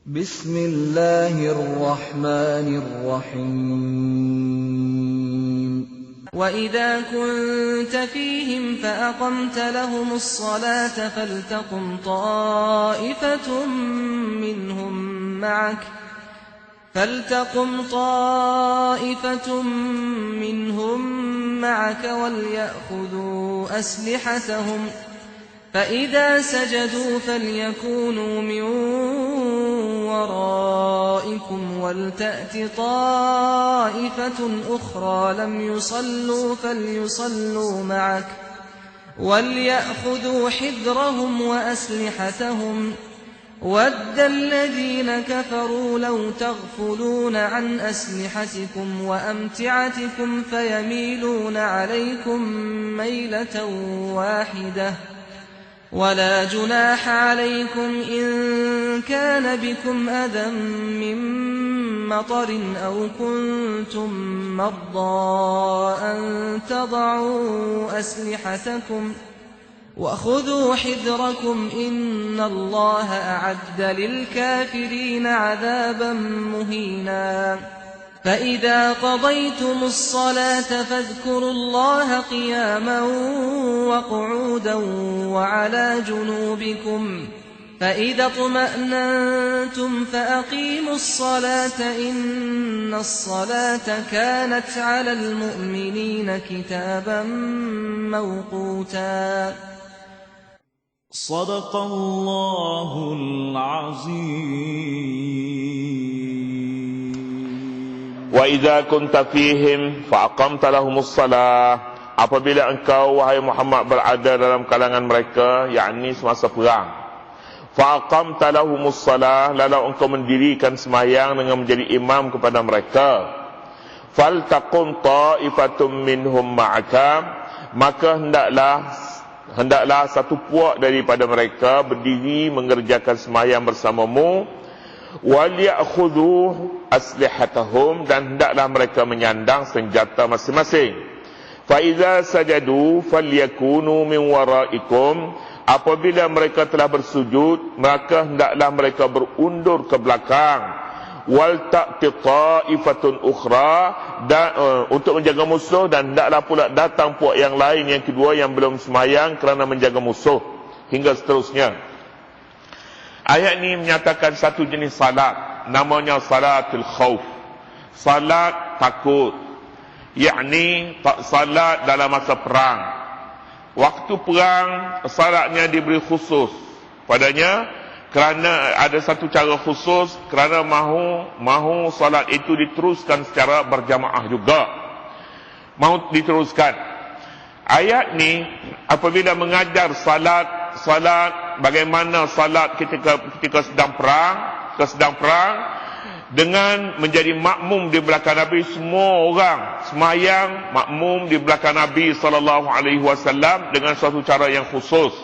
Bismillahirrahmanirrahim. وَإِذَا كُنْتَ فِيهِمْ فَأَقَمْتَ لَهُمُ الصَّلَاةَ فَلْتَقُمْ طَائِفَةٌ مِّنْهُمْ مَعَكَ وَلْيَأْخُذُوا أَسْلِحَتَهُمْ فَإِذَا سَجَدُوا فَلْيَكُونُوا مِنْ وَرَائِكُمْ وَلْتَأْتِ طَائِفَةٌ أُخْرَى لَمْ يُصَلُّوا فَلْيُصَلُّوا مَعَكَ وَلْيَأْخُذُوا حِذْرَهُمْ وَأَسْلِحَتَهُمْ وَدَّ الَّذِينَ كَفَرُوا لَوْ تَغْفُلُونَ عَنْ أَسْلِحَتِكُمْ وَأَمْتِعَتِكُمْ فَيَمِيلُونَ عَلَيْكُمْ مَيْلَةً وَاحِدَةً وَلَا جُنَاحَ عَلَيْكُمْ إِن كَانَ بِكُمْ أَذًى مِّن مَّطَرٍ أَوْ كُنتُم مَّرْضَىٰ أَن تَضَعُوا أَسْلِحَتَكُمْ وَخُذُوا حِذْرَكُمْ إِنَّ اللَّهَ أَعَدَّ لِلْكَافِرِينَ عَذَابًا مُّهِينًا فَإِذَا قَضَيْتُمُ الصَّلَاةَ فَاذْكُرُوا اللَّهَ قِيَامًا وَقُعُودًا وَعَلَىٰ جُنُوبِكُمْ فَإِذَا اطْمَأْنَنتُمْ فَأَقِيمُوا الصَّلَاةَ إِنَّ الصَّلَاةَ كَانَتْ عَلَى الْمُؤْمِنِينَ كِتَابًا مَّوْقُوتًا. صدق الله العظيم. وَإِذَا كُنْتَ فِيهِمْ فَأَقَمْتَ لَهُمُ الصَّلَاةَ. Apabila engkau wahai Muhammad berada dalam kalangan mereka, yakni semasa perang, fa'aqamta lahumus salah, lalu engkau mendirikan sembahyang dengan menjadi imam kepada mereka, faltaqum ta'ifatum minhum ma'aka, maka hendaklah satu puak daripada mereka berdiri mengerjakan sembahyang bersamamu, waliyakhudhu aslihatahum, dan hendaklah mereka menyandang senjata masing-masing. Fa iza sajadu falyakunu min waraikum, apabila mereka telah bersujud, maka hendaklah mereka berundur ke belakang, wal ta'ti ta'ifatun ukhra, dan untuk menjaga musuh, dan hendaklah pula datang puak yang lain, yang kedua, yang belum sembahyang kerana menjaga musuh, hingga seterusnya. Ayat ini menyatakan satu jenis salat, namanya salatul khauf, salat takut, yakni salat dalam masa perang. Waktu perang salatnya diberi khusus padanya, kerana ada satu cara khusus, kerana mahu salat itu diteruskan secara berjamaah juga, mahu diteruskan. Ayat ni apabila mengajar salat bagaimana salat ketika sedang perang, dengan menjadi makmum di belakang Nabi. Semua orang semayang makmum di belakang Nabi SAW dengan suatu cara yang khusus.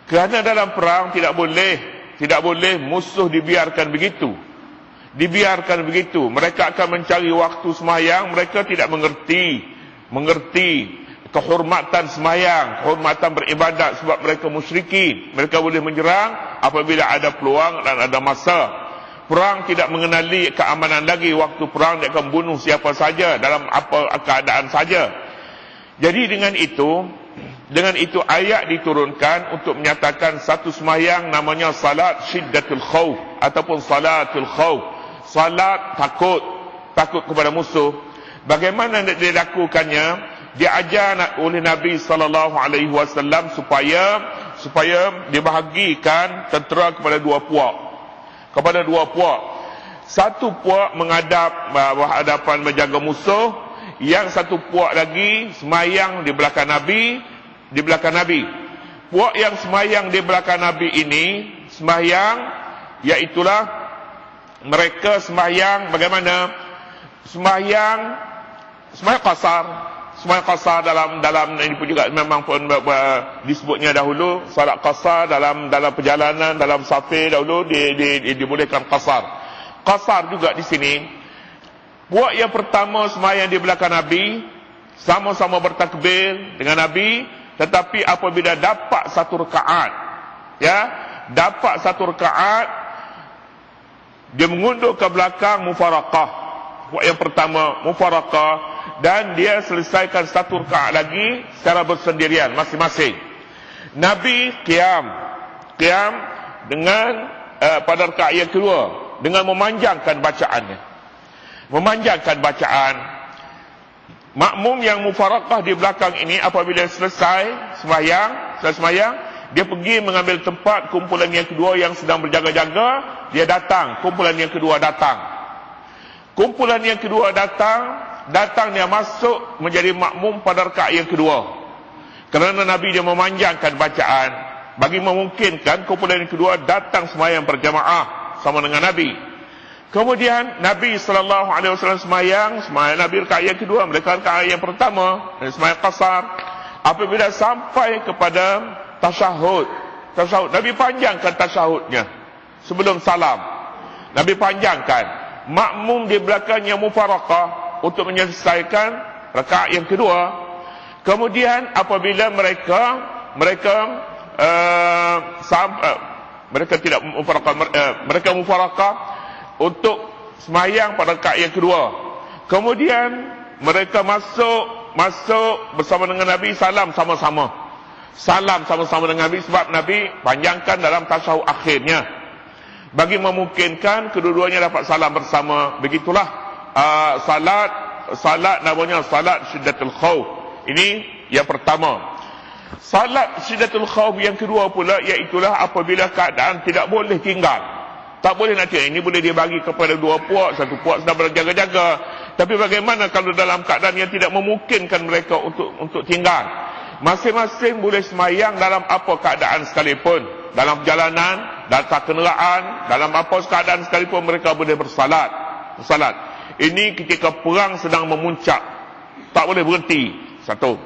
Kerana dalam perang tidak boleh musuh dibiarkan begitu. Mereka akan mencari waktu semayang, mereka tidak mengerti kehormatan semayang, kehormatan beribadat, sebab mereka musyrikin. Mereka boleh menyerang apabila ada peluang dan ada masa. Perang tidak mengenali keamanan lagi. Waktu perang dia akan bunuh siapa saja dalam apa keadaan saja. Jadi dengan itu ayat diturunkan untuk menyatakan satu semayang namanya salat syiddatul khauf ataupun salatul khauf, salat takut kepada musuh. Bagaimana dilakukannya? Diajar oleh Nabi SAW supaya dibahagikan tentera kepada dua puak. Satu puak berhadapan menjaga musuh, yang satu puak lagi semayang di belakang Nabi. Puak yang semayang di belakang Nabi ini iaitulah mereka semayang bagaimana? Semayang qasar dalam ini pun juga memang pun disebutnya dahulu salat qasar dalam perjalanan, dalam safir dahulu dibolehkan qasar juga di sini. Puak yang pertama semayang di belakang Nabi, sama-sama bertakbir dengan Nabi, tetapi apabila dapat satu rakaat, Dia mengundur ke belakang mufaraqah. Yang pertama mufaraqah, dan dia selesaikan satu rakaat lagi secara bersendirian masing-masing. Nabi qiyam dengan pada rakaat yang kedua dengan memanjangkan bacaannya. Memanjangkan bacaan. Makmum yang mufaraqah di belakang ini apabila selesai sembahyang, dia pergi mengambil tempat kumpulan yang kedua yang sedang berjaga-jaga, dia datang, kumpulan yang kedua datang. Kumpulan yang kedua datang dia masuk menjadi makmum pada rakaat yang kedua. Kerana Nabi dia memanjangkan bacaan, bagi memungkinkan kumpulan yang kedua datang sembahyang berjamaah sama dengan Nabi. Kemudian Nabi SAW sembahyang Nabi rakaat yang kedua, mereka rakaat yang pertama, sembahyang qasar. Apabila sampai kepada tasyahud, Nabi panjangkan tasyahudnya sebelum salam. Nabi panjangkan. Makmum di belakangnya mufaraqah untuk menyelesaikan rakaat yang kedua. Kemudian apabila mereka tidak mufaraqah, mereka mufaraqah untuk sembahyang pada rakaat yang kedua. Kemudian mereka masuk bersama dengan Nabi, salam sama-sama dengan Nabi, sebab Nabi panjangkan dalam tasyahud akhirnya bagi memungkinkan kedua-duanya dapat salam bersama. Begitulah salat namanya salat syiddatul khauf. Ini yang pertama. Salat syiddatul khauf yang kedua pula, iaitulah apabila keadaan tidak boleh tinggal. Tak boleh nak tinggal. Ini boleh dia bagi kepada dua puak, satu puak sedang berjaga-jaga. Tapi bagaimana kalau dalam keadaan yang tidak memungkinkan mereka untuk tinggal? Masing-masing boleh sembahyang dalam apa keadaan sekalipun. Dalam perjalanan, dalam kenderaan, dalam apa keadaan sekalipun mereka boleh bersalat. Ini ketika perang sedang memuncak, tak boleh berhenti. Satu.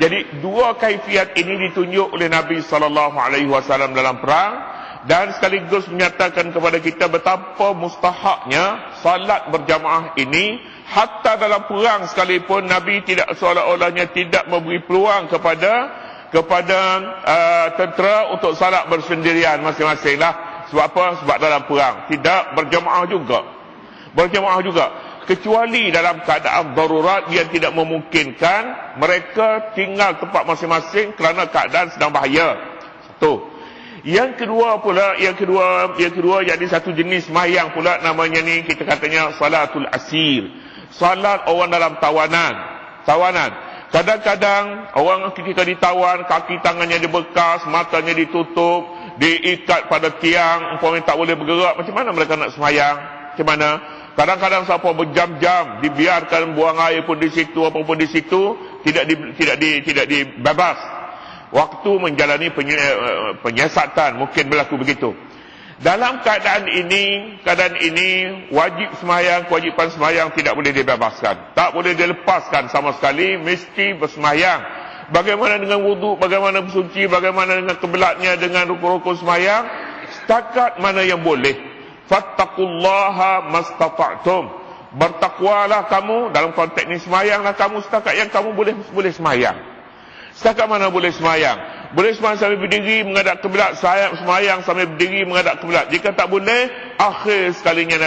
Jadi dua kaifiat ini ditunjuk oleh Nabi SAW dalam perang, dan sekaligus menyatakan kepada kita betapa mustahaknya salat berjamaah ini. Hatta dalam perang sekalipun Nabi tidak seolah-olahnya tidak memberi peluang kepada tentera untuk salat bersendirian masing-masing lah. Sebab apa? Sebab dalam perang tidak berjamaah juga, kecuali dalam keadaan darurat yang tidak memungkinkan mereka tinggal tempat masing-masing kerana keadaan sedang bahaya. Satu. Yang kedua jadi satu jenis sembahyang pula, namanya ni kita katanya salatul asir, salat orang dalam tawanan. Kadang-kadang orang ketika ditawan, kaki tangannya dibekas, matanya ditutup, diikat pada tiang, umpamanya tak boleh bergerak. Macam mana mereka nak sembahyang? Macam mana? Kadang-kadang sampai berjam-jam dibiarkan buang air pun di situ, apa pun di situ, tidak dibebas. Waktu menjalani penyiasatan mungkin berlaku begitu. Dalam keadaan ini kewajipan sembahyang tidak boleh dibebaskan, tak boleh dilepaskan sama sekali, mesti bersembahyang. Bagaimana dengan wuduk, bagaimana bersuci, bagaimana dengan kebelatnya, dengan rukun-rukun sembahyang, setakat mana yang boleh. Fattaqullaha mastata'tum, bertakwalah kamu. Dalam konteks ini sembahyanglah kamu setakat yang kamu boleh sembahyang. Setakat mana boleh sembahyang? Boleh sembahyang sambil berdiri menghadap kiblat, sayap sembahyang sambil berdiri menghadap kiblat. Jika tak boleh, akhir sekalinya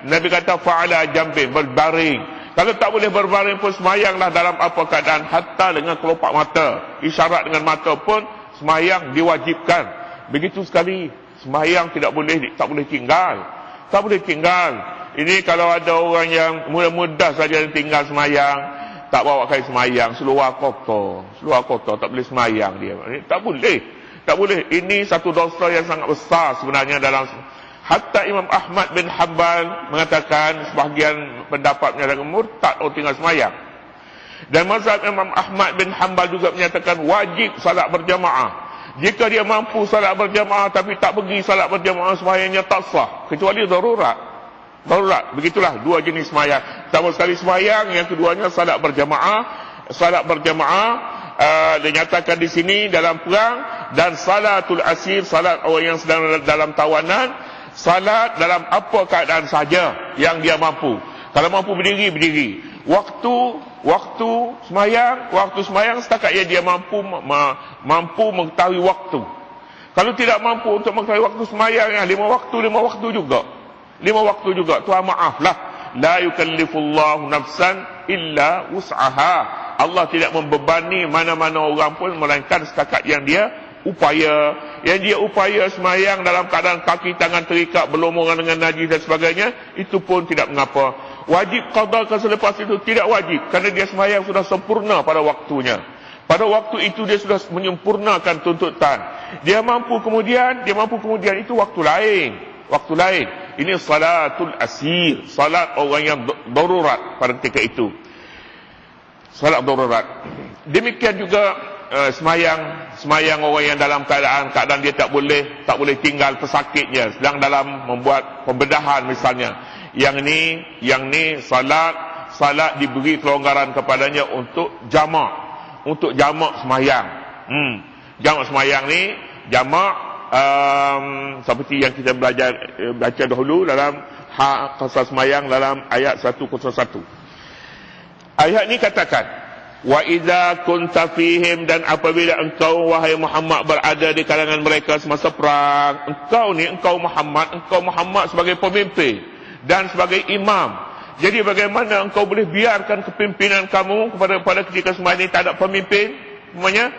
Nabi kata fa'ala jambin, berbaring. Kalau tak boleh berbaring pun sembahyanglah dalam apa keadaan, hatta dengan kelopak mata, isyarat dengan mata pun sembahyang diwajibkan. Begitu sekali sembahyang tak boleh tinggal. Ini kalau ada orang yang mudah-mudah saja tinggal sembahyang, tak bawa kain sembahyang, seluar kotor, tak boleh sembahyang dia. Tak boleh. Ini satu dosa yang sangat besar sebenarnya dalam. Hatta Imam Ahmad bin Hanbal mengatakan, sebahagian pendapat menyatakan murtad orang tinggal sembahyang. Dan mazhab Imam Ahmad bin Hanbal juga menyatakan wajib salat berjamaah. Jika dia mampu salat berjamaah tapi tak pergi salat berjamaah, sembahyangnya tak sah, kecuali darurat. Begitulah dua jenis sembahyang. Pertama sekali sembahyang, yang keduanya salat berjamaah. Dinyatakan di sini dalam perang. Dan salatul asir, salat orang yang sedang dalam tawanan, salat dalam apa keadaan saja yang dia mampu. Kalau mampu berdiri. Waktu sembahyang setakat yang dia mampu mengetahui waktu. Kalau tidak mampu untuk mengetahui waktu sembahyang, 5 waktu juga. 5 waktu juga. Tuhan maaflah. La yukallifullahu nafsan illa wus'aha. Allah tidak membebani mana-mana orang pun melainkan setakat yang dia upaya. Yang dia upaya semayang dalam keadaan kaki tangan terikat, berlumuran dengan najis dan sebagainya, itu pun tidak mengapa. Wajib qada selepas itu tidak wajib, kerana dia semayang sudah sempurna pada waktunya. Pada waktu itu dia sudah menyempurnakan tuntutan. Dia mampu kemudian itu waktu lain. Waktu lain. Ini salatul asir, salat orang yang darurat pada ketika itu. Salat darurat. Demikian juga semayang orang yang dalam keadaan dia tak boleh tinggal pesakitnya, sedang dalam membuat pembedahan misalnya. Yang ni salat diberi kelonggaran kepadanya untuk jamak semayang. Jamak semayang ni seperti yang kita baca dahulu dalam qasas semayang dalam ayat 101. Ayat ni katakan, wa idza kunta fihim, dan apabila engkau wahai Muhammad berada di kalangan mereka semasa perang, engkau Muhammad sebagai pemimpin dan sebagai imam. Jadi bagaimana engkau boleh biarkan kepimpinan kamu pada ketika semasa ini tak ada pemimpin? Namanya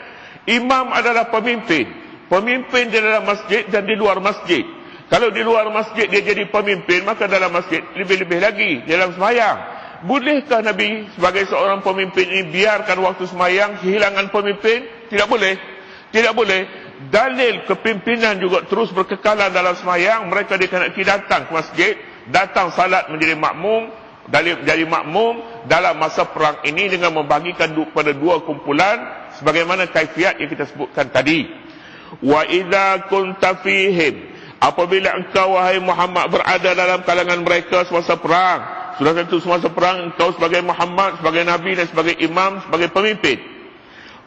imam adalah pemimpin di dalam masjid dan di luar masjid. Kalau di luar masjid dia jadi pemimpin, maka dalam masjid lebih-lebih lagi dalam sembahyang. Bolehkah Nabi sebagai seorang pemimpin ini biarkan waktu semayang kehilangan pemimpin? Tidak boleh. Tidak boleh. Dalil kepimpinan juga terus berkekalan dalam semayang. Mereka dikehendaki datang ke masjid, datang salat menjadi makmum, jadi makmum dalam masa perang ini dengan membagikan pada 2 kumpulan sebagaimana kaifiat yang kita sebutkan tadi. Wa idza kunta fihim, apabila engkau wahai Muhammad berada dalam kalangan mereka semasa perang. Sudah tentu semasa perang engkau sebagai Muhammad, sebagai Nabi dan sebagai imam, sebagai pemimpin.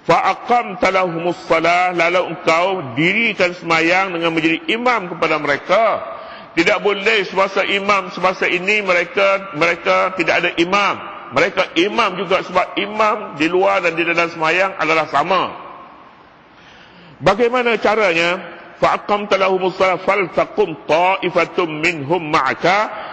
Fa'aqamta lahumus salah, lalu engkau dirikan semayang dengan menjadi imam kepada mereka. Tidak boleh semasa ini mereka tidak ada imam. Mereka imam juga, sebab imam di luar dan di dalam semayang adalah sama. Bagaimana caranya? Fa'aqamta lahumus salah faltaqum ta'ifatum minhum ma'aka.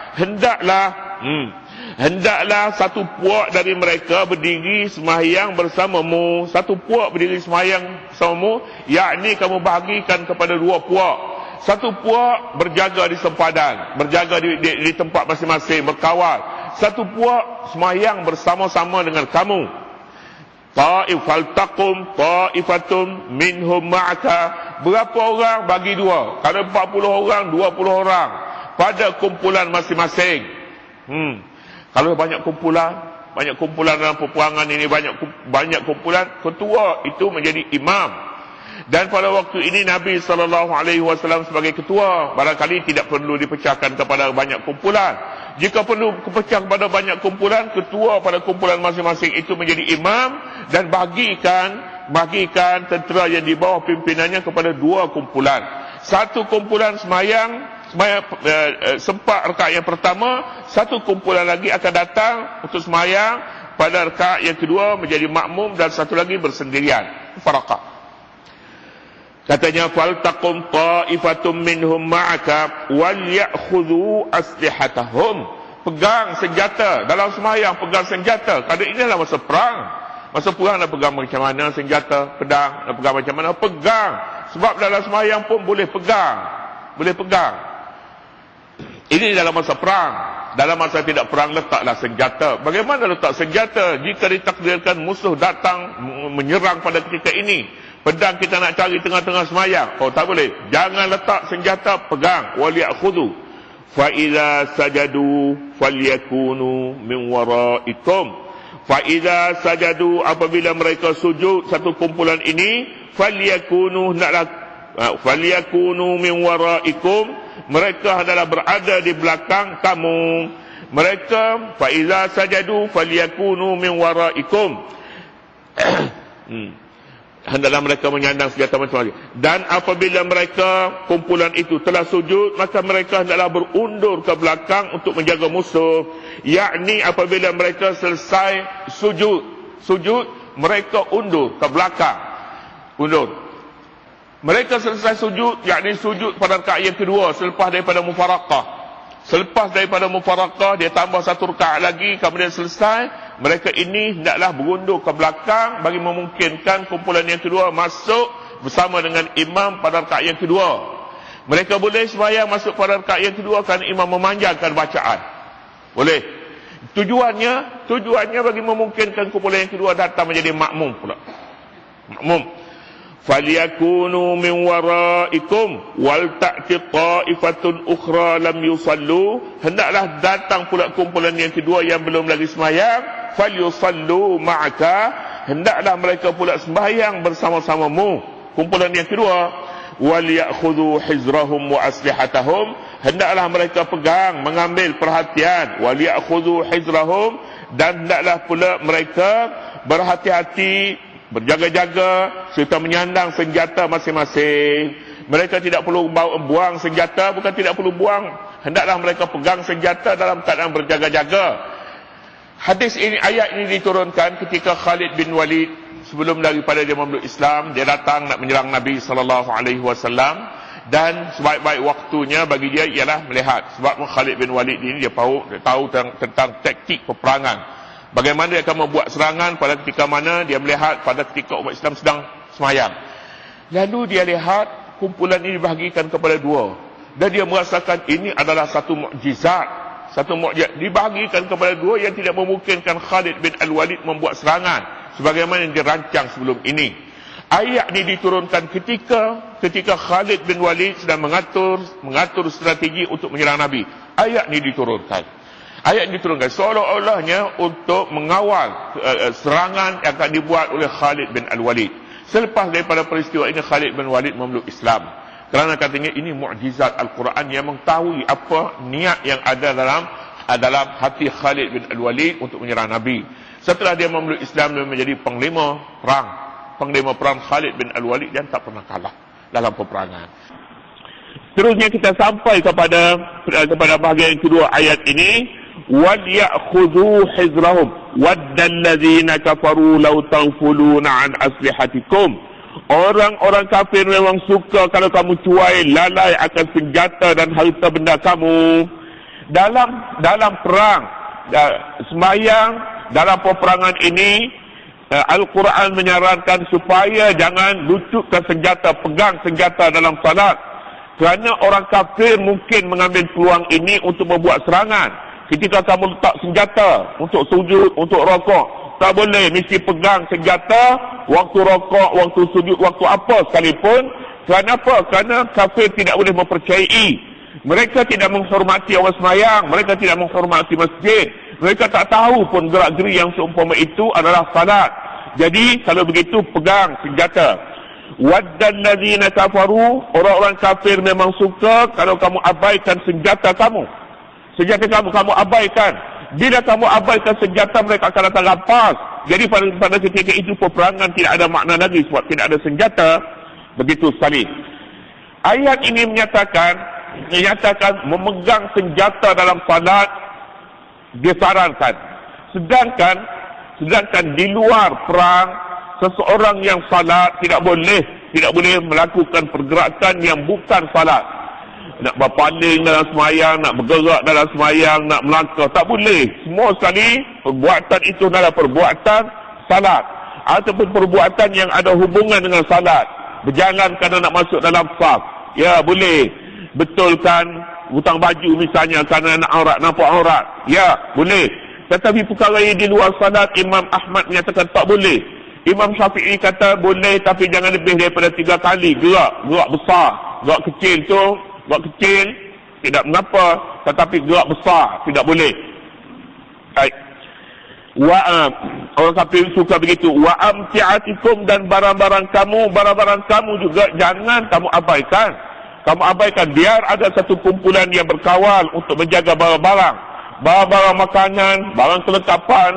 Hendaklah satu puak dari mereka berdiri semayang bersamamu. Satu puak berdiri semayang bersamamu, yakni kamu bahagikan kepada 2 puak. Satu puak berjaga di sempadan, berjaga di tempat masing-masing, berkawal. Satu puak semayang bersama-sama dengan kamu. Faltaqum ta'ifatum minhum ma'aka. Berapa orang? Bagi 2. Kalau 40 orang, 20 orang pada kumpulan masing-masing. Kalau banyak kumpulan dalam peperangan ini, banyak kumpulan, ketua itu menjadi imam. Dan pada waktu ini Nabi SAW sebagai ketua, barangkali tidak perlu dipecahkan kepada banyak kumpulan. Jika perlu pecah kepada banyak kumpulan, ketua pada kumpulan masing-masing itu menjadi imam dan bagikan tentera yang di bawah pimpinannya kepada 2 kumpulan. Satu kumpulan semayang sempat rakaat yang pertama, satu kumpulan lagi akan datang untuk semayang pada rakaat yang kedua menjadi makmum, dan satu lagi bersendirian, faraqah. Katanya faltaqum ta'ifatum minhum ma'aka wal ya'khudhu aslihatahum. Pegang senjata dalam semayang, pegang senjata. Kerana inilah masa perang. Masa perang nak pegang macam mana senjata, pedang, nak pegang macam mana, pegang. Sebab dalam semayang pun boleh pegang. Ini dalam masa perang. Dalam masa tidak perang, letaklah senjata. Bagaimana letak senjata jika ditakdirkan musuh datang menyerang pada ketika ini? Pedang kita nak cari tengah-tengah semayang. Tak boleh. Jangan letak senjata, pegang. Waliyakhudhu. Fa idza sajadu falyakunu min waraikum. Fa idza sajadu, apabila mereka sujud satu kumpulan ini, falyakunu min waraikum, mereka adalah berada di belakang kamu. Mereka fa iza sajadu falyakunu min waraikum. Hendaklah mereka menyandang senjata macam-macam. Dan apabila mereka kumpulan itu telah sujud, maka mereka hendaklah berundur ke belakang untuk menjaga musuh. Yakni apabila mereka selesai sujud, mereka undur ke belakang. Mereka selesai sujud, yakni sujud pada rakaat yang kedua selepas daripada mufaraqah. Selepas daripada mufarakah, dia tambah satu rakaat lagi, kemudian selesai. Mereka ini hendaklah berundur ke belakang bagi memungkinkan kumpulan yang kedua masuk bersama dengan imam pada rakaat yang kedua. Mereka boleh sembahyang masuk pada rakaat yang kedua kerana imam memanjangkan bacaan. Boleh. Tujuannya bagi memungkinkan kumpulan yang kedua datang menjadi makmum pula. Makmum. فَلْيَكُونُوا مِنْ وَرَائِكُمْ وَلْتَأْتِ طَائِفَةٌ أُخْرَى لَمْ يُصَلُّوا. Hendaklah datang pula kumpulan yang kedua yang belum lagi sembahyang. فَلْيُصَلُّوا مَعَكَ. Hendaklah mereka pula sembahyang bersama-samamu. Kumpulan yang kedua. وَلْيَأْخُذُوا حِزْرَهُمْ وَأَسْلِحَتَهُمْ. Hendaklah mereka pegang, mengambil perhatian. وَلْيَأْخُذُوا حِزْرَهُمْ. Dan hendaklah pula mereka berhati-hati, berjaga-jaga serta menyandang senjata masing-masing. Mereka tidak perlu buang senjata, bukan tidak perlu buang, hendaklah mereka pegang senjata dalam keadaan berjaga-jaga. Hadis ini, ayat ini diturunkan ketika Khalid bin Walid sebelum daripada dia memeluk Islam, dia datang nak menyerang Nabi SAW, dan sebaik-baik waktunya bagi dia ialah melihat. Sebab Khalid bin Walid ini dia tahu tentang taktik peperangan. Bagaimana dia akan membuat serangan pada ketika mana dia melihat pada ketika umat Islam sedang semayang. Lalu dia lihat kumpulan ini dibahagikan kepada dua. Dan dia merasakan ini adalah satu mukjizat. Satu mukjizat dibahagikan kepada dua yang tidak memungkinkan Khalid bin Al-Walid membuat serangan sebagaimana yang dirancang sebelum ini. Ayat ini diturunkan ketika Khalid bin Walid sedang mengatur strategi untuk menyerang Nabi. Ayat ini diturunkan. Ayat ini diturunkan seolah-olahnya untuk mengawal serangan yang akan dibuat oleh Khalid bin Al-Walid. Selepas daripada peristiwa ini, Khalid bin Walid memeluk Islam. Kerana katanya ini mukjizat Al-Quran yang mengetahui apa niat yang ada dalam hati Khalid bin Al-Walid untuk menyerang Nabi. Setelah dia memeluk Islam, dia menjadi panglima perang Khalid bin Al-Walid dan tak pernah kalah dalam peperangan. Terusnya kita sampai kepada bahagian kedua ayat ini. وَلْيَأْخُذُوا حِزْرَهُمْ وَدَّ الَّذِينَ كَفَرُوا لَوْ تَغْفُلُونَ عَنْ أَسْلِحَتِكُمْ. Orang-orang kafir memang suka kalau kamu cuai lalai akan senjata dan harta benda kamu. Dalam perang, sembahyang, dalam peperangan ini, Al-Quran menyarankan supaya jangan lucutkan senjata, pegang senjata dalam salat. Kerana orang kafir mungkin mengambil peluang ini untuk membuat serangan. Ketika kamu letak senjata untuk sujud, untuk rokok, tak boleh mesti pegang senjata waktu rokok, waktu sujud, waktu apa sekalipun. Kenapa? Kerana kafir tidak boleh mempercayai. Mereka tidak menghormati orang semayang, mereka tidak menghormati masjid. Mereka tak tahu pun gerak-geri yang seumpama itu adalah salat. Jadi kalau begitu pegang senjata. Waddal ladzina kafaru, orang-orang kafir memang suka kalau kamu abaikan senjata kamu. Senjata kamu abaikan. Bila kamu abaikan senjata, mereka akan datang rampas. Jadi pada ketika itu peperangan tidak ada makna lagi sebab tidak ada senjata. Begitu sekali. Ayat ini menyatakan memegang senjata dalam salat disarankan. Sedangkan di luar perang, seseorang yang salat tidak boleh melakukan pergerakan yang bukan salat. Nak berpaling dalam semayang, nak bergerak dalam semayang, nak melangkah, tak boleh. Semua sekali perbuatan itu adalah perbuatan salat ataupun perbuatan yang ada hubungan dengan salat. Berjalan kerana nak masuk dalam saf, ya boleh. Betulkan hutang baju misalnya kerana nak aurat, nampak aurat, ya boleh. Tetapi perkara yang di luar salat, Imam Ahmad menyatakan tak boleh. Imam Syafi'i kata boleh, tapi jangan lebih daripada 3 kali gerak besar. Gerak kecil tu, gerak kecil tidak mengapa, tetapi gerak besar tidak boleh. Baik. Orang kafir suka begitu. Wa amti'atikum, dan barang-barang kamu juga jangan kamu abaikan. Kamu abaikan, biar ada satu kumpulan yang berkawal untuk menjaga barang-barang makanan, barang kelengkapan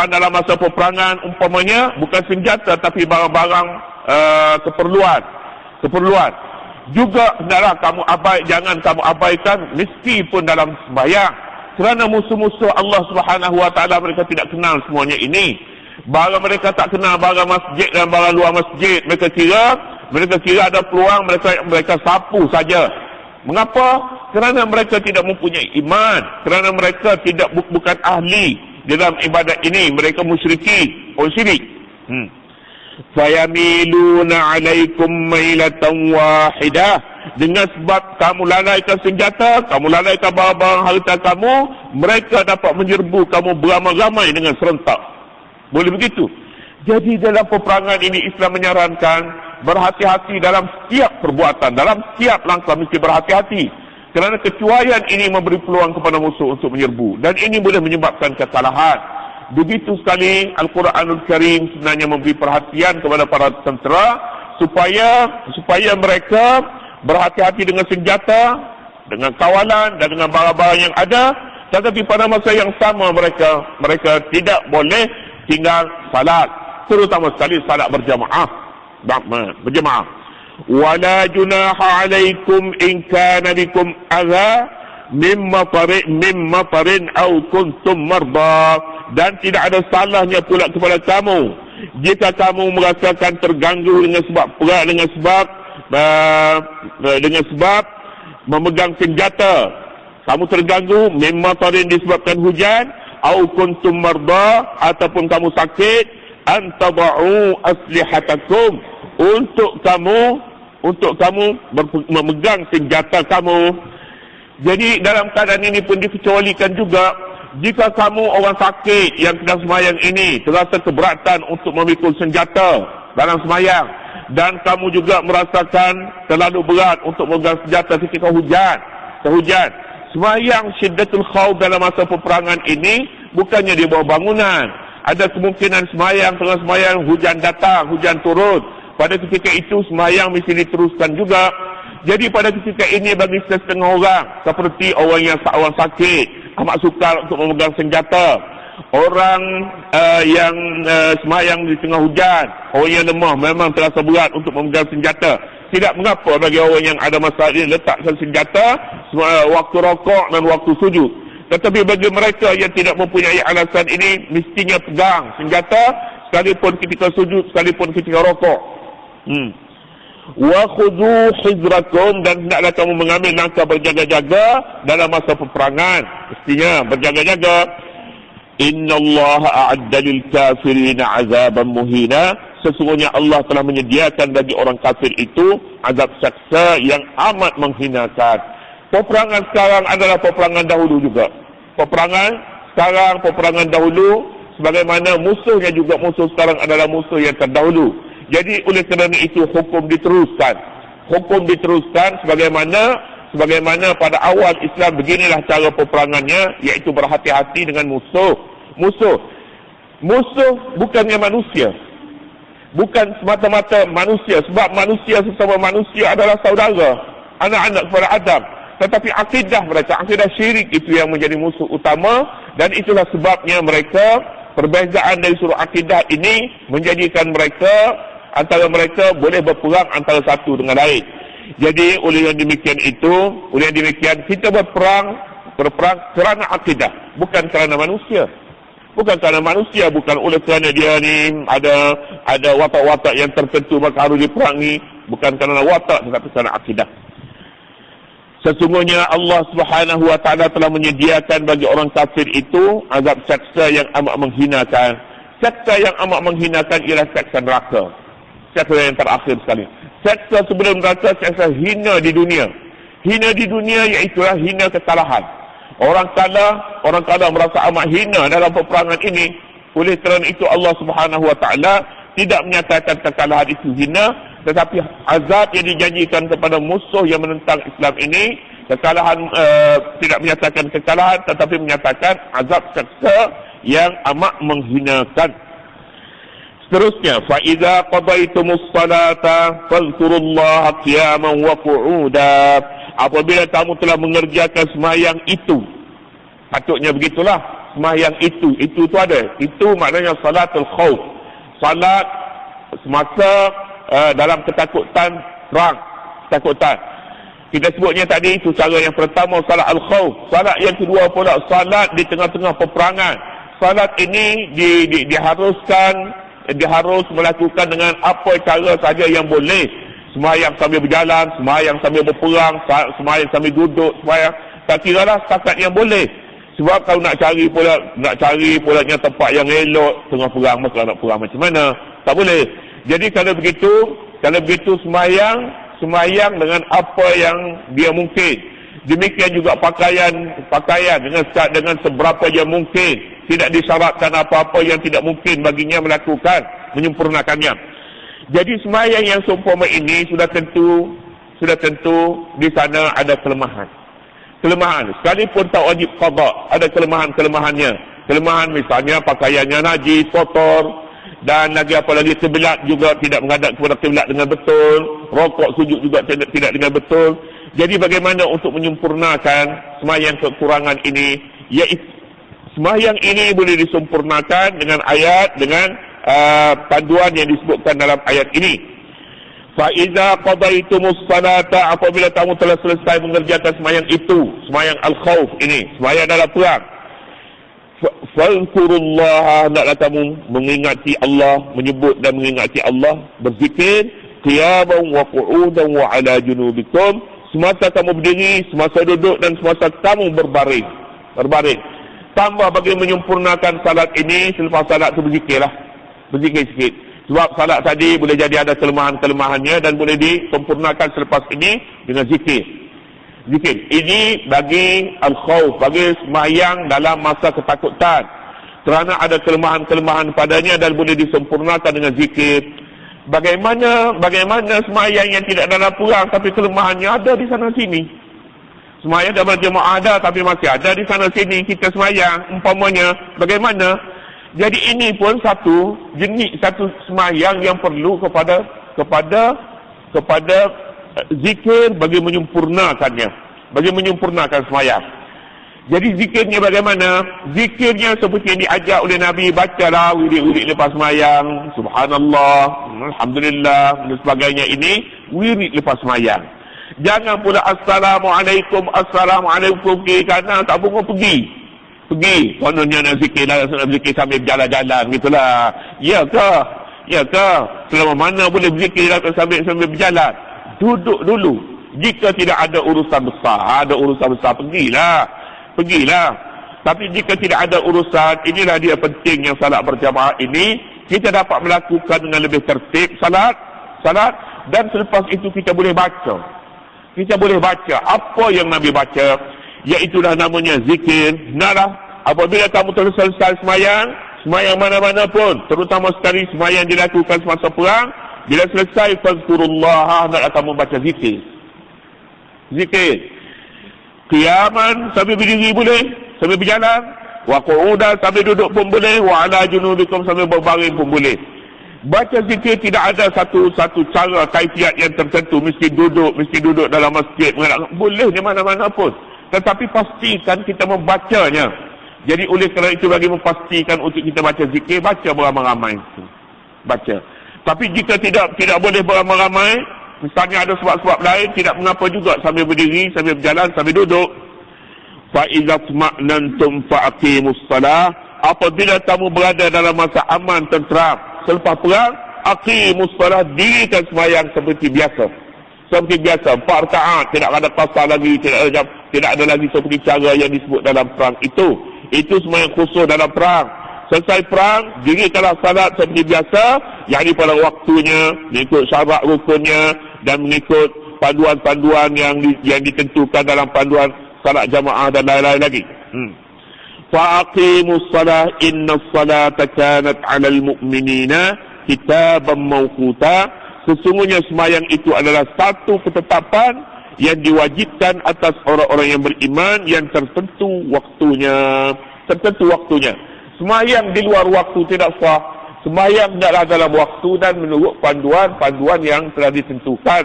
dalam masa peperangan, umpamanya bukan senjata tapi barang-barang keperluan. Juga hendaklah jangan kamu abaikan meskipun dalam sembahyang. Kerana musuh-musuh Allah Subhanahu wa taala mereka tidak kenal semuanya ini. Barang mereka tak kenal barang masjid dan barang luar masjid. Mereka kira ada peluang, mereka sapu saja. Mengapa? Kerana mereka tidak mempunyai iman, kerana mereka tidak bukan ahli dalam ibadat ini, mereka musyriki, orang syirik. Fayamiluna alaikum mailatan wahidah. Dengan sebab kamu lalaikan senjata, kamu lalaikan barang-barang harta kamu, mereka dapat menyerbu kamu beramai-ramai dengan serentak. Boleh begitu? Jadi dalam peperangan ini Islam menyarankan berhati-hati dalam setiap perbuatan, dalam setiap langkah mesti berhati-hati. Kerana kecuaian ini memberi peluang kepada musuh untuk menyerbu. Dan ini boleh menyebabkan kesalahan. Begitu sekali Al-Quranul Karim sebenarnya memberi perhatian kepada para tentera supaya mereka berhati-hati dengan senjata, dengan kawalan dan dengan barang-barang yang ada. Tetapi pada masa yang sama mereka tidak boleh tinggal salat. Terutama sekali salat berjamaah. Wala junaha alaikum in kana bikum adha mimma tarin aw kuntum marda. Dan tidak ada salahnya pula kepada kamu jika kamu merasakan terganggu dengan sebab memegang senjata. Kamu terganggu mimma tarin disebabkan hujan, aw kuntum marda ataupun kamu sakit, an tad'u aslihatakum, untuk kamu memegang senjata kamu. Jadi dalam keadaan ini pun dikecualikan juga jika kamu orang sakit yang sedang semayang ini terasa keberatan untuk memikul senjata dalam semayang, dan kamu juga merasakan terlalu berat untuk memegang senjata ketika hujan. Semayang syiddatul khawf dalam masa peperangan ini bukannya di bawah bangunan. Ada kemungkinan tengah semayang hujan datang, hujan turun. Pada ketika itu semayang mesti diteruskan juga. Jadi pada ketika ini bagi setengah orang, seperti orang yang sakit, amat sukar untuk memegang senjata, orang yang semayang di tengah hujan, orang yang lemah memang terasa berat untuk memegang senjata. Tidak mengapa bagi orang yang ada masalah ini letakkan senjata waktu rokok dan waktu sujud. Tetapi bagi mereka yang tidak mempunyai alasan ini, mestinya pegang senjata sekalipun ketika sujud, sekalipun ketika rokok. Wa khudhu hizrakum, dan hendaklah kamu mengambil langkah berjaga-jaga dalam masa peperangan. Mestinya berjaga-jaga. Innallaha a'adda lil kafirina 'azaban muhina. Sesungguhnya Allah telah menyediakan bagi orang kafir itu azab saksa yang amat menghinakan. Peperangan sekarang adalah peperangan dahulu juga. Peperangan dahulu, sebagaimana musuhnya juga musuh sekarang adalah musuh yang terdahulu. Jadi oleh kerana itu hukum diteruskan sebagaimana pada awal Islam. Beginilah cara peperangannya, iaitu berhati-hati dengan musuh bukannya manusia, bukan semata-mata manusia, sebab manusia sesama manusia adalah saudara, anak-anak kepada Adam. Tetapi akidah mereka, akidah syirik itu yang menjadi musuh utama. Dan itulah sebabnya mereka, perbezaan dari sudut akidah ini menjadikan antara mereka boleh berperang antara satu dengan lain. Jadi oleh yang demikian kita berperang kerana akidah, bukan kerana manusia. Bukan oleh kerana dia ni ada watak-watak yang tertentu maka harus diperangi. Bukan kerana watak, tetapi kerana akidah. Sesungguhnya Allah Subhanahu wa taala telah menyediakan bagi orang kafir itu azab saksa yang amat menghinakan. Saksa yang amat menghinakan ialah saksa neraka. Saksa yang terakhir sekali. Saksa sebelum neraka, saksa hina di dunia. Hina di dunia iaitulah hina kesalahan. Orang kalah merasa amat hina dalam peperangan ini. Oleh kerana itu Allah Subhanahu wa taala tidak menyatakan kekalahan itu hina, tetapi azab yang dijanjikan kepada musuh yang menentang Islam ini, kekalahan tidak menyatakan kekalahan, tetapi menyatakan azab saksa yang amat menghinakan. Seterusnya, fa idza qadaitumus salata fadhkurullaha qiyaman wa qu'uda. Apabila kamu telah mengerjakan sembahyang itu, patutnya begitulah sembahyang itu ada. Itu maknanya salatul khauf. Salat semasa dalam ketakutan perang, ketakutan. Kita sebutnya tadi itu cara yang pertama, salat al-khauf. Salat yang kedua pula salat di tengah-tengah peperangan. Salat ini diharus melakukan dengan apa cara saja yang boleh. Semayang sambil berjalan, semayang sambil berperang, semayang sambil duduk, semayang. Tak kira lah setakat yang boleh. Sebab kalau nak cari pulanya tempat yang elok tengah perang, maka nak perang macam mana? Tak boleh. Jadi kalau begitu semayang dengan apa yang dia mungkin. Demikian juga pakaian dengan seberapa yang mungkin. Tidak disyaratkan apa-apa yang tidak mungkin baginya melakukan, menyempurnakannya. Jadi semayang yang seumpama ini sudah tentu di sana ada kelemahan. Sekalipun tak wajib qada, ada kelemahannya. Kelemahan misalnya pakaiannya najis, kotor, dan lagi apa lagi kiblat juga tidak menghadap kepada kiblat dengan betul, rokok sujud juga tidak dengan betul. Jadi bagaimana untuk menyempurnakan semayang kekurangan ini? Iaitu semayang ini boleh disempurnakan dengan ayat, dengan panduan yang disebutkan dalam ayat ini. Fa iza qadaitumus salata, apabila kamu telah selesai mengerjakan semayang itu, semayang al-khauf ini, semayang dalam perang, fadhkurullaha, hendaklah kamu mengingati Allah, menyebut dan mengingati Allah, berzikir qiyaman wa qu'udan wa ala junubikum, semasa kamu berdiri, semasa duduk, dan semasa kamu berbaring. Tambah bagi menyempurnakan salat ini, selepas salat itu berzikirlah. Berzikir sikit. Sebab salat tadi boleh jadi ada kelemahan-kelemahannya dan boleh disempurnakan selepas ini dengan zikir. Ini bagi al-khawf, bagi semayang dalam masa ketakutan. Kerana ada kelemahan-kelemahan padanya dan boleh disempurnakan dengan zikir. Bagaimana semayang yang tidak dalam perang tapi kelemahannya ada di sana sini. Semayang dalam jemaah ada tapi masih ada di sana sini kita semayang umpamanya. Bagaimana? Jadi ini pun satu semayang yang perlu kepada zikir bagi menyempurnakannya, bagi menyempurnakan semayang. Jadi zikirnya bagaimana? Zikirnya seperti yang diajar oleh Nabi, bacalah wirid-wirid lepas semayang, subhanallah, alhamdulillah dan sebagainya. Ini wirid lepas semayang. Jangan pula assalamualaikum kiri kanan, tak pun pergi. Kononnya nak zikir sambil berjalan-jalan gitulah. Ya ke? Selama mana boleh berzikir sambil berjalan? Duduk dulu. Jika tidak ada urusan besar, pergilah. Tapi jika tidak ada urusan, inilah dia pentingnya salat berjamaah ini. Kita dapat melakukan dengan lebih tertib salat, dan selepas itu kita boleh baca. Apa yang Nabi baca, iaitulah namanya zikir. Apabila kamu telah selesai semayang mana-mana pun, terutama sekali semayang dilakukan semasa perang, bila selesai fazkurullah, hendaklah kamu baca zikir. Qiyaman, sambil berdiri boleh, sambil berjalan, wa qu'udan, sambil duduk pun boleh, wa ala junubikum, sambil berbaring pun boleh. Baca zikir tidak ada satu cara kaifiat yang tertentu, mesti duduk dalam masjid, boleh di mana-mana pun. Tetapi pastikan kita membacanya. Jadi oleh kerana itu, bagi memastikan untuk kita baca zikir, baca beramai-ramai. Baca. Tapi jika tidak boleh beramai-ramai, misalnya ada sebab-sebab lain, tidak mengapa juga sambil berdiri, sambil berjalan, sambil duduk. Fa idza tma'nantum faqimus salah, apabila kamu berada dalam masa aman, tenteram, selepas perang, aqimus salah, dirikan sembahyang seperti biasa. 4 rakaat, tidak ada pasal lagi, tidak ada lagi seperti cara yang disebut dalam perang itu. Itu sembahyang khusus dalam perang. Selesai perang, dirikanlah salat seperti biasa, yakni pada waktunya, mengikut syarat rukunnya, dan mengikut panduan-panduan yang ditentukan dalam panduan salat jamaah dan lain-lain lagi. Faqimus salah, innas salata kanat 'alal mu'minina kitaban mawquta. Sesungguhnya semayang itu adalah satu ketetapan yang diwajibkan atas orang-orang yang beriman, yang tertentu waktunya. Semayang di luar waktu tidak sah. Semayang tidaklah dalam waktu dan menurut panduan yang telah ditentukan.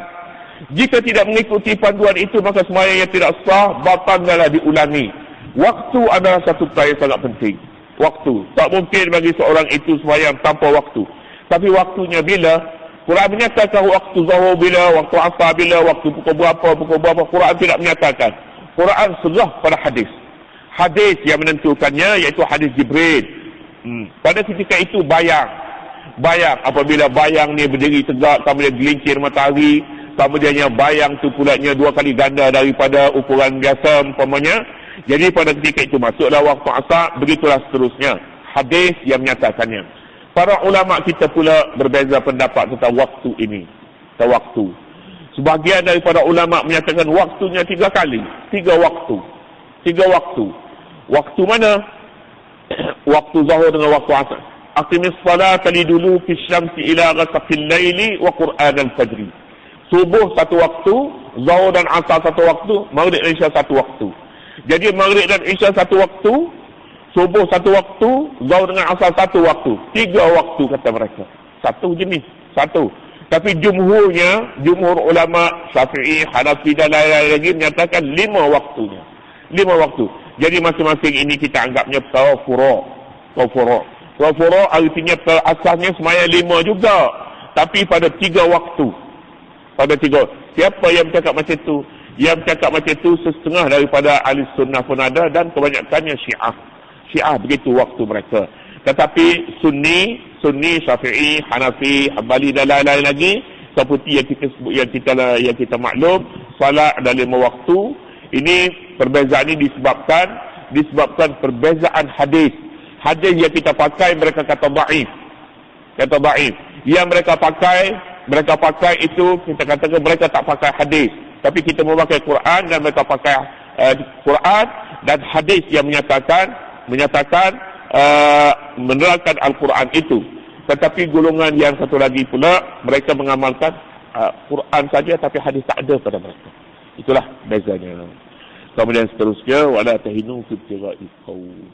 Jika tidak mengikuti panduan itu, maka semayang yang tidak sah, batal adalah diulangi. Waktu adalah satu perkara yang sangat penting. Waktu. Tak mungkin bagi seorang itu semayang tanpa waktu. Tapi waktunya bila? Quran menyatakan waktu zuhur bila, waktu asar bila, waktu pukul berapa. Quran tidak menyatakan. Quran serah pada hadis. Hadis yang menentukannya iaitu hadis Jibril. Pada ketika itu bayang apabila bayang ni berdiri tegak, kemudian gelincir matahari, kemudiannya bayang tu pulanya 2 kali ganda daripada ukuran biasa umpamanya. Jadi pada ketika itu masuklah waktu asar, begitulah seterusnya. Hadis yang menyatakannya. Para ulama kita pula berbeza pendapat tentang waktu ini. Tentang waktu. Sebahagian daripada ulama menyatakan waktunya 3 kali. 3 waktu. 3 waktu. Waktu mana? Waktu zuhur dengan waktu asar. Aqimis salata lidulu fi syamsi ila ghasaqil laili wa Qur'an al-fajri. Subuh satu waktu, zuhur dan asar satu waktu, maghrib dan isya satu waktu. Jadi maghrib dan isya satu waktu, subuh satu waktu, zuhur dengan asar satu waktu. 3 waktu kata mereka. Satu jenis, satu. Tapi jumhur ulama Syafi'i, Hanafi dan lain-lain lagi menyatakan 5 waktunya. 5 waktu. Jadi masing-masing ini kita anggapnya furu'. Furu' artinya asasnya semaya 5 juga. Tapi pada 3 waktu. Pada 3. Siapa yang bercakap macam tu? Yang bercakap macam tu setengah daripada ahli sunnah pun ada dan kebanyakannya Syiah. Syiah begitu waktu mereka. Tetapi Sunni, Syafi'i, Hanafi, Hanbali dan lain-lain lagi seperti yang kita sebut, yang kita maklum, salat ada 5 waktu. Ini perbezaan ini disebabkan perbezaan hadis. Hadis yang kita pakai mereka kata dhaif. Kata dhaif. Yang mereka pakai itu kita katakan mereka tak pakai hadis. Tapi kita memakai Quran dan mereka pakai Quran dan hadis yang menyatakan menerangkan Al-Quran itu. Tetapi golongan yang satu lagi pula mereka mengamalkan Quran saja tapi hadis tak ada pada mereka. Itulah bezanya. Kemudian seterusnya wala tahinu fi ibtigha'il qaum.